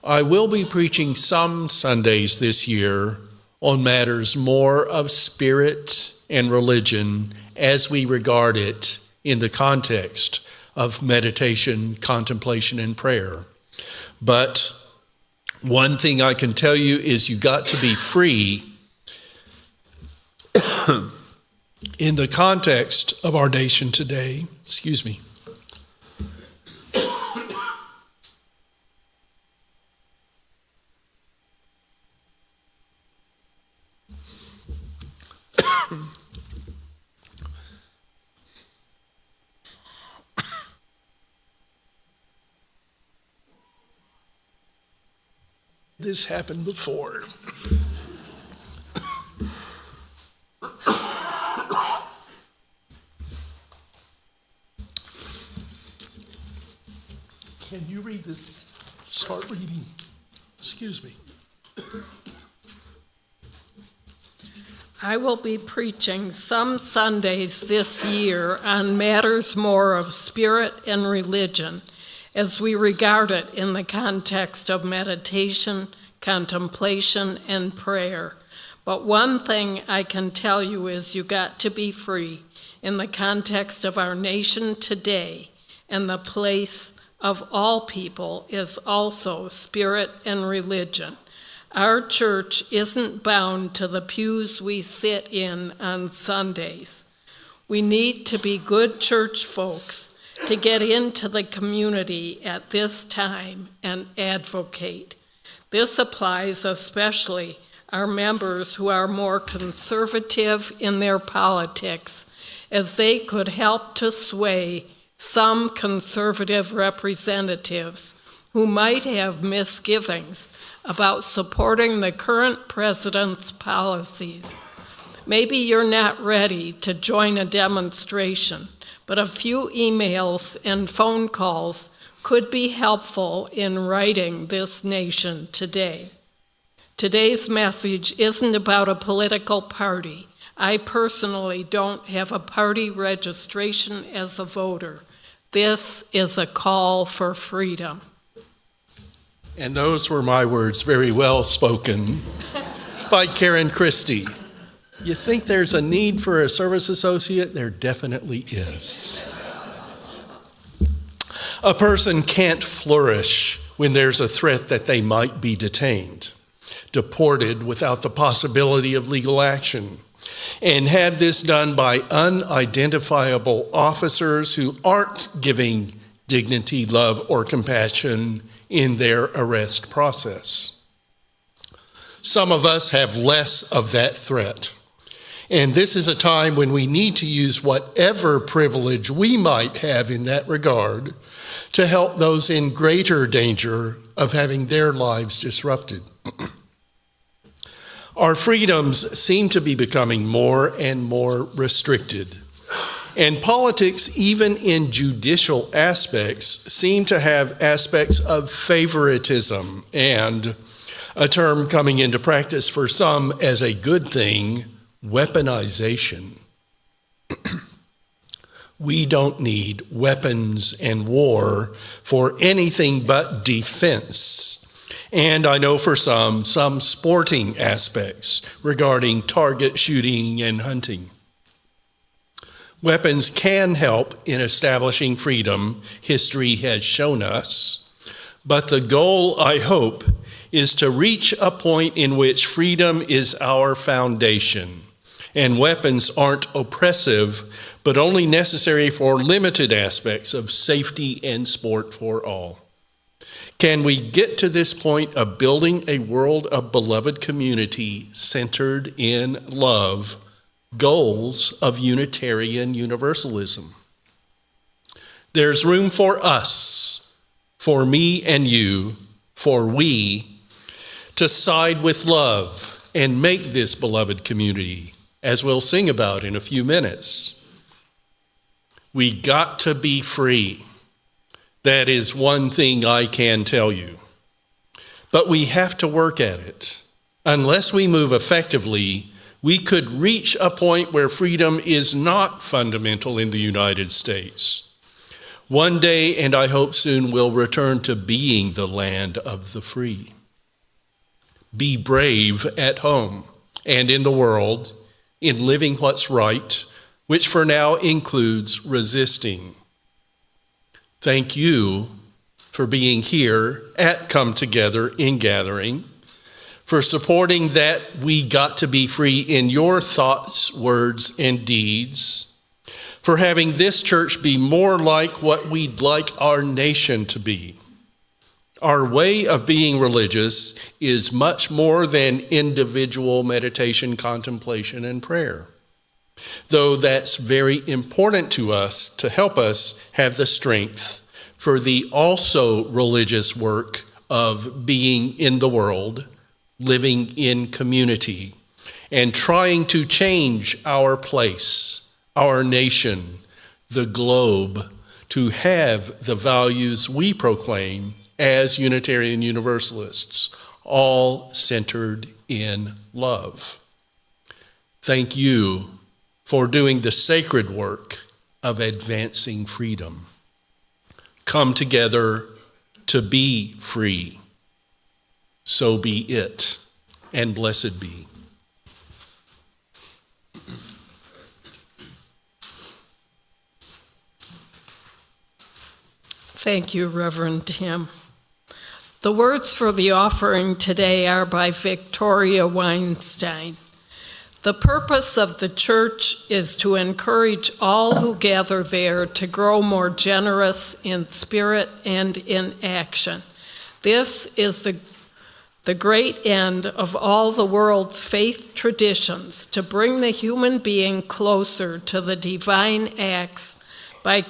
I will be preaching some Sundays this year on matters more of spirit and religion as we regard it in the context of meditation, contemplation, and prayer. But one thing I can tell you is you got to be free in the context of our nation today. Excuse me. This happened before. Can you read this? Start reading. Excuse me. I will be preaching some Sundays this year on matters more of spirit and religion, as we regard it in the context of meditation, contemplation, and prayer. But one thing I can tell you is you got to be free in the context of our nation today, and the place of all people is also spirit and religion. Our church isn't bound to the pews we sit in on Sundays. We need to be good church folks to get into the community at this time and advocate. This applies especially our members who are more conservative in their politics, as they could help to sway some conservative representatives who might have misgivings about supporting the current president's policies. Maybe you're not ready to join a demonstration, but a few emails and phone calls could be helpful in righting this nation today. Today's message isn't about a political party. I personally don't have a party registration as a voter. This is a call for freedom. And those were my words, very well spoken, by Karen Christie. You think there's a need for a service associate? There definitely is. A person can't flourish when there's a threat that they might be detained, deported without the possibility of legal action, and have this done by unidentifiable officers who aren't giving dignity, love, or compassion in their arrest process. Some of us have less of that threat. And this is a time when we need to use whatever privilege we might have in that regard to help those in greater danger of having their lives disrupted. Our freedoms seem to be becoming more and more restricted. And politics, even in judicial aspects, seem to have aspects of favoritism and, a term coming into practice for some as a good thing, weaponization. We don't need weapons and war for anything but defense. And I know for some sporting aspects regarding target shooting and hunting. Weapons can help in establishing freedom, history has shown us, but the goal, I hope, is to reach a point in which freedom is our foundation, and weapons aren't oppressive, but only necessary for limited aspects of safety and sport for all. Can we get to this point of building a world of beloved community centered in love, goals of Unitarian Universalism? There's room for us, for me and you, for we, to side with love and make this beloved community, as we'll sing about in a few minutes. We got to be free. That is one thing I can tell you. But we have to work at it. Unless we move effectively, we could reach a point where freedom is not fundamental in the United States. One day, and I hope soon, we'll return to being the land of the free. Be brave at home and in the world, in living what's right, which for now includes resisting. Thank you for being here at Come Together Ingathering, for supporting that we got to be free in your thoughts, words, and deeds, for having this church be more like what we'd like our nation to be. Our way of being religious is much more than individual meditation, contemplation, and prayer, though that's very important to us to help us have the strength for the also religious work of being in the world, living in community, and trying to change our place, our nation, the globe, to have the values we proclaim as Unitarian Universalists, all centered in love. Thank you for doing the sacred work of advancing freedom. Come together to be free. So be it, and blessed be. Thank you, Reverend Tim. The words for the offering today are by Victoria Weinstein. The purpose of the church is to encourage all who gather there to grow more generous in spirit and in action. This is the great end of all the world's faith traditions, to bring the human being closer to the divine acts by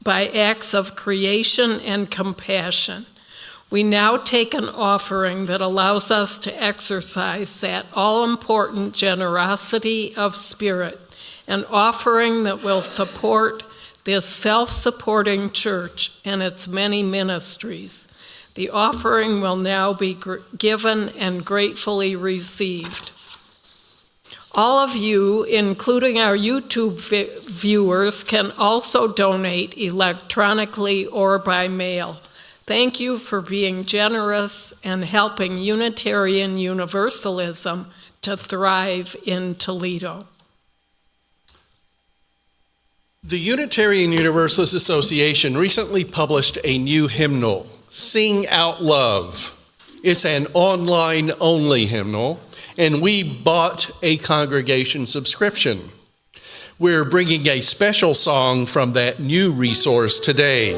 acts of creation and compassion. We now take an offering that allows us to exercise that all-important generosity of spirit, an offering that will support this self-supporting church and its many ministries. The offering will now be given and gratefully received. All of you, including our YouTube viewers, can also donate electronically or by mail. Thank you for being generous and helping Unitarian Universalism to thrive in Toledo. The Unitarian Universalist Association recently published a new hymnal, Sing Out Love. It's an online-only hymnal, and we bought a congregation subscription. We're bringing a special song from that new resource today,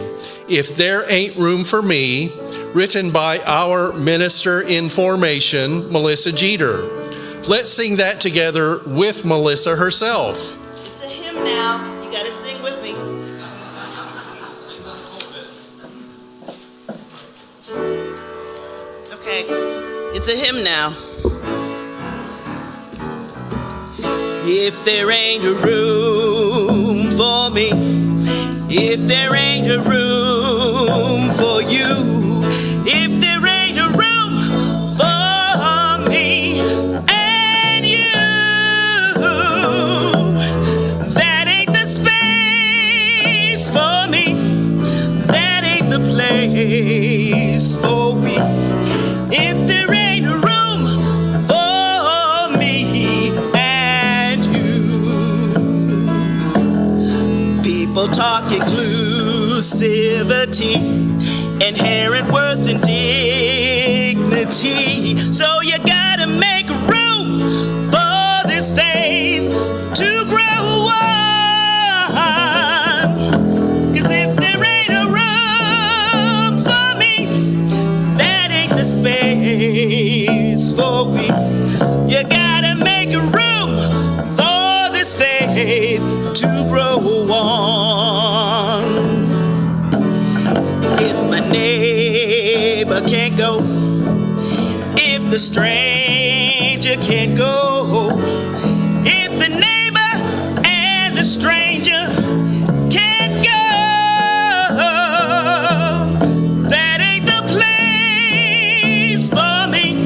If There Ain't Room for Me, written by our minister in formation, Melissa Jeter. Let's sing that together with Melissa herself. It's a hymn now. You got to sing with me. Okay, it's a hymn now. If there ain't a room for me, if there ain't a room for you, if there ain't a room for me and you, that ain't the space for me, that ain't the place for we. If there ain't a room for me and you, people talk inclusivity, inherent worth and dignity. So you gotta make room for this faith to grow on. 'Cause if there ain't a room for me, that ain't the space for we. You gotta make room for this faith to grow on. If my neighbor can't go, if the stranger can't go, if the neighbor and the stranger can't go, that ain't the place for me,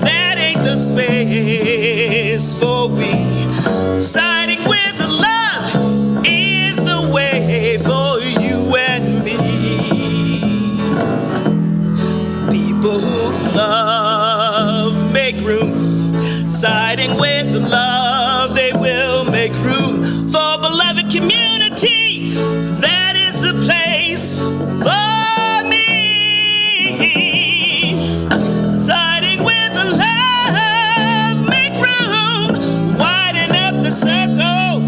that ain't the space for we. Siding with love is the way for you and me. People who love make room. Siding with love, they will make room for beloved community. That is the place for me. Siding with love, make room. Widen up the circle,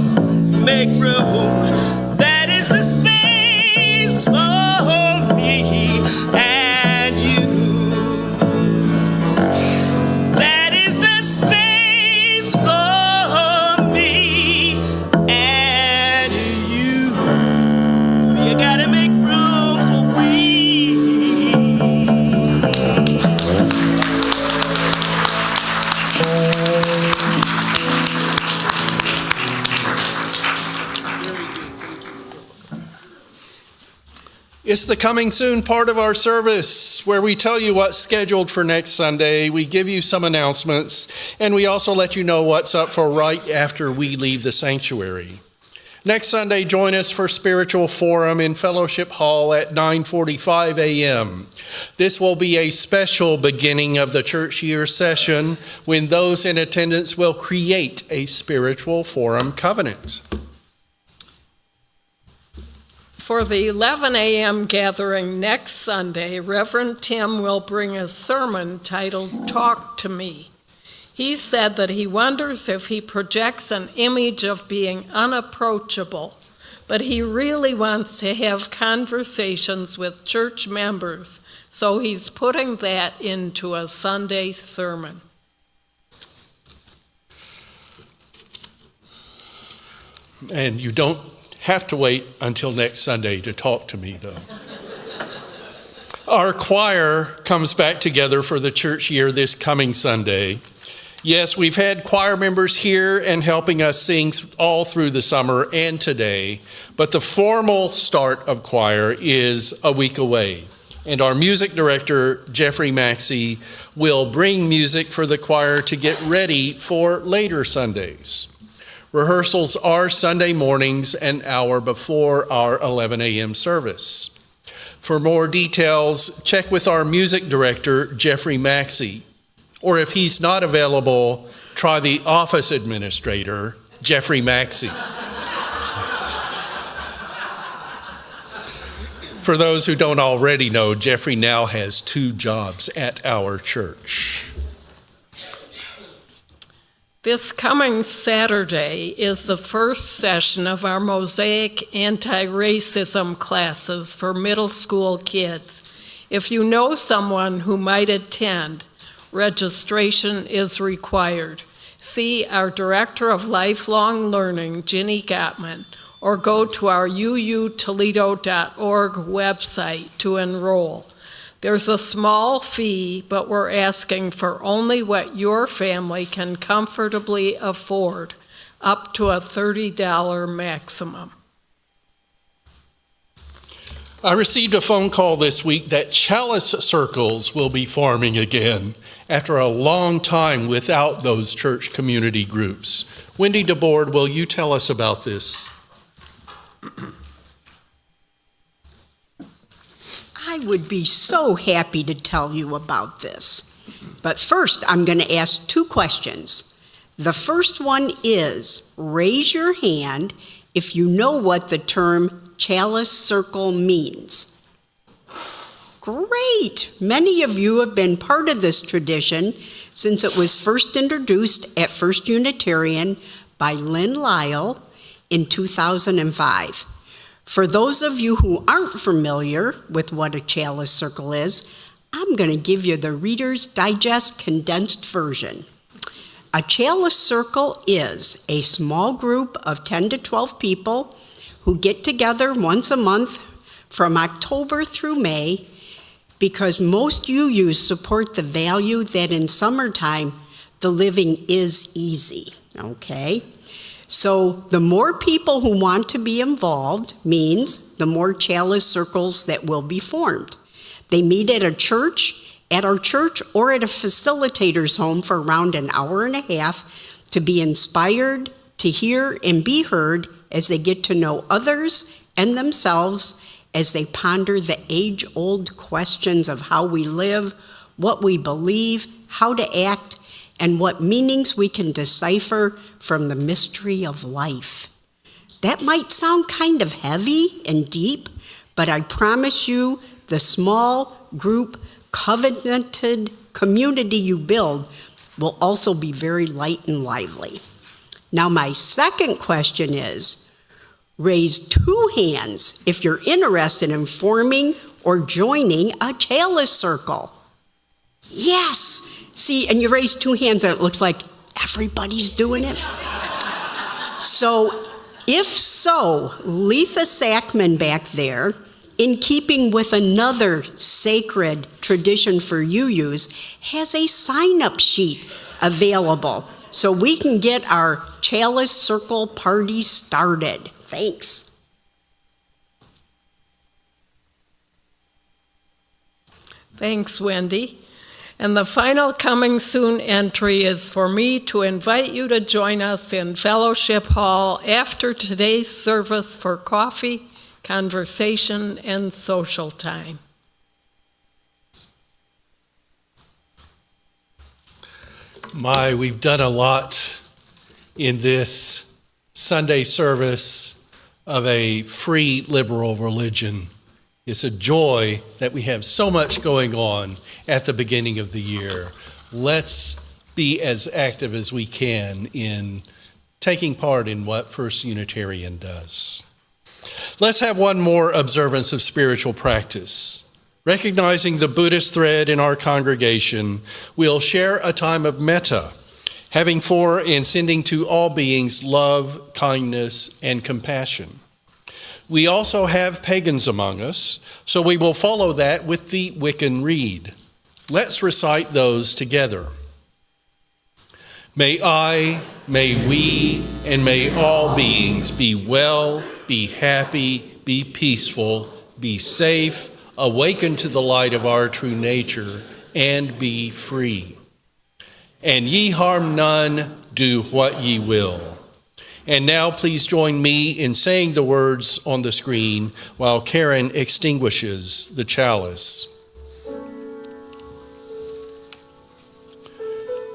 make room. That is the space for me and you. That is the space for me and you. You gotta make room for we. It's the coming soon part of our service where we tell you what's scheduled for next Sunday. We give you some announcements, and we also let you know what's up for right after we leave the sanctuary. Next Sunday, join us for Spiritual Forum in Fellowship Hall at 9:45 a.m. This will be a special beginning of the church year session when those in attendance will create a Spiritual Forum covenant. For the 11 a.m. gathering next Sunday, Reverend Tim will bring a sermon titled "Talk to Me." He said that he wonders if he projects an image of being unapproachable, but he really wants to have conversations with church members, so he's putting that into a Sunday sermon. And you don't have to wait until next Sunday to talk to me, though. Our choir comes back together for the church year this coming Sunday. Yes, we've had choir members here and helping us sing all through the summer and today, but the formal start of choir is a week away. And our music director, Jeffrey Maxey, will bring music for the choir to get ready for later Sundays. Rehearsals are Sunday mornings an hour before our 11 a.m. service. For more details, check with our music director, Jeffrey Maxey. Or if he's not available, try the office administrator, Jeffrey Maxey. For those who don't already know, Jeffrey now has 2 jobs at our church. This coming Saturday is the first session of our Mosaic anti-racism classes for middle school kids. If you know someone who might attend, registration is required. See our Director of Lifelong Learning, Ginny Gottman, or go to our uutoledo.org website to enroll. There's a small fee, but we're asking for only what your family can comfortably afford, up to a $30 maximum. I received a phone call this week that chalice circles will be forming again after a long time without those church community groups. Wendy DeBoard, will you tell us about this? I would be so happy to tell you about this. But first, I'm going to ask 2 questions. The first one is, raise your hand if you know what the term chalice circle means. Great! Many of you have been part of this tradition since it was first introduced at First Unitarian by Lynn Lyle in 2005. For those of you who aren't familiar with what a chalice circle is, I'm going to give you the Reader's Digest condensed version. A chalice circle is a small group of 10 to 12 people who get together once a month from October through May because most UUs support the value that in summertime the living is easy, okay? So the more people who want to be involved means the more chalice circles that will be formed. They meet at our church, or at a facilitator's home for around an hour and a half to be inspired, to hear and be heard as they get to know others and themselves as they ponder the age-old questions of how we live, what we believe, how to act, and what meanings we can decipher from the mystery of life. That might sound kind of heavy and deep, but I promise you the small group, covenanted community you build will also be very light and lively. Now, my second question is, raise 2 hands if you're interested in forming or joining a chalice circle. Yes! See, and you raise 2 hands and it looks like everybody's doing it. So, if so, Letha Sackman back there, in keeping with another sacred tradition for UUs, has a sign-up sheet available so we can get our chalice circle party started. Thanks. Thanks, Wendy. And the final coming soon entry is for me to invite you to join us in Fellowship Hall after today's service for coffee, conversation, and social time. My, we've done a lot in this Sunday service of a free liberal religion. It's a joy that we have so much going on at the beginning of the year. Let's be as active as we can in taking part in what First Unitarian does. Let's have one more observance of spiritual practice. Recognizing the Buddhist thread in our congregation, we'll share a time of metta, having for and sending to all beings love, kindness, and compassion. We also have pagans among us, so we will follow that with the Wiccan Rede. Let's recite those together. May I, may we, and may all beings be well, be happy, be peaceful, be safe, awaken to the light of our true nature, and be free. And ye harm none, do what ye will. And now please join me in saying the words on the screen while Karen extinguishes the chalice.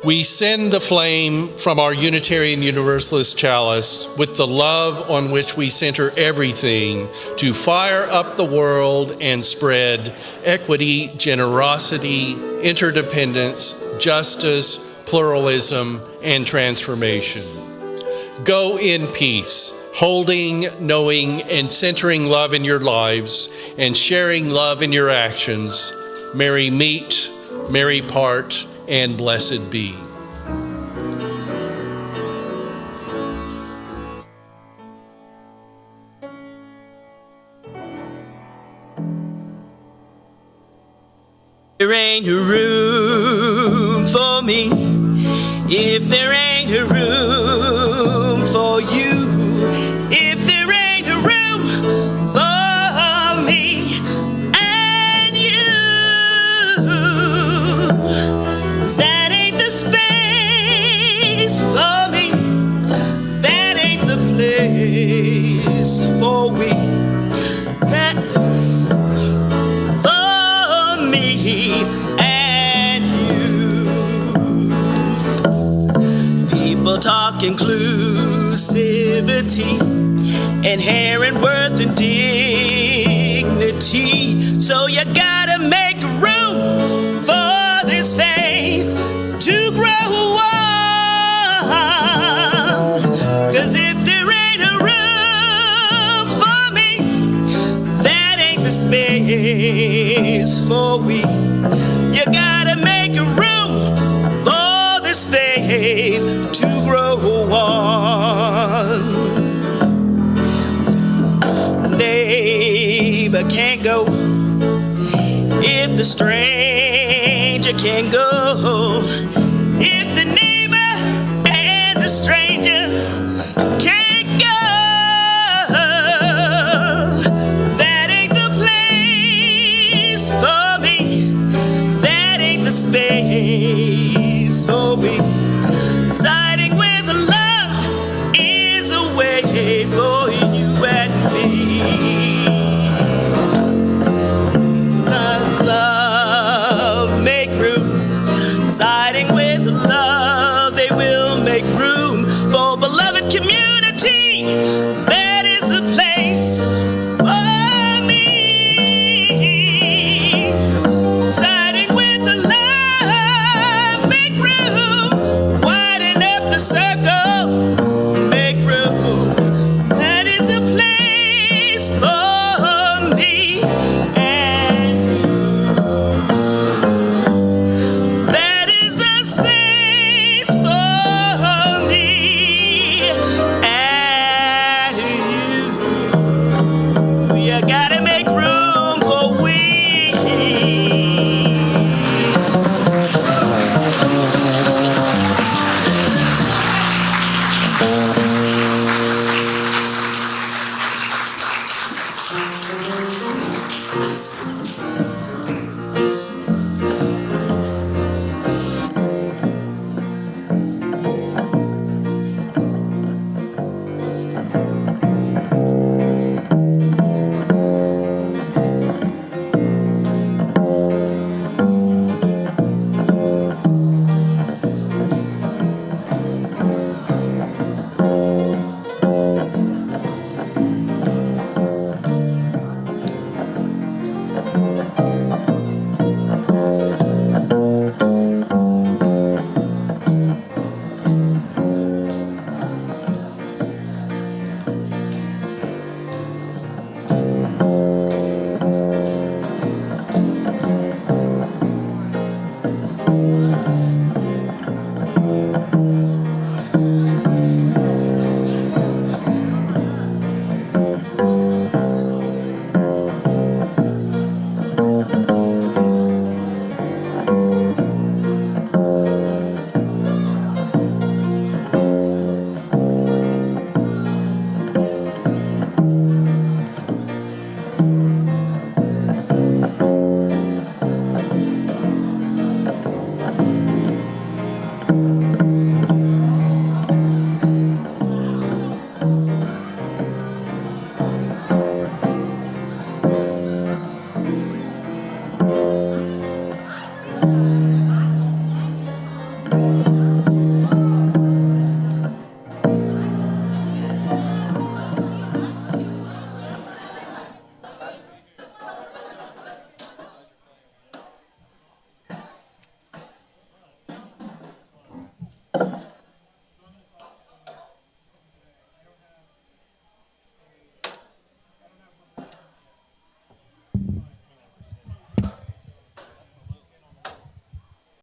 We send the flame from our Unitarian Universalist chalice with the love on which we center everything to fire up the world and spread equity, generosity, interdependence, justice, pluralism, and transformation. Go in peace, holding, knowing, and centering love in your lives and sharing love in your actions. Merry meet, merry part, and blessed be. There ain't a room for me if there ain't a room for you. If there ain't a room for me and you, that ain't the space for me. That ain't the place for we. That and you. People talk inclusivity, inherent worth and dignity. So you gotta make room for this faith to grow warm. 'Cause if there ain't a room for me, that ain't the space for we. You gotta make room for this faith to grow on. Neighbor can't go if the stranger can't go. If the neighbor and the stranger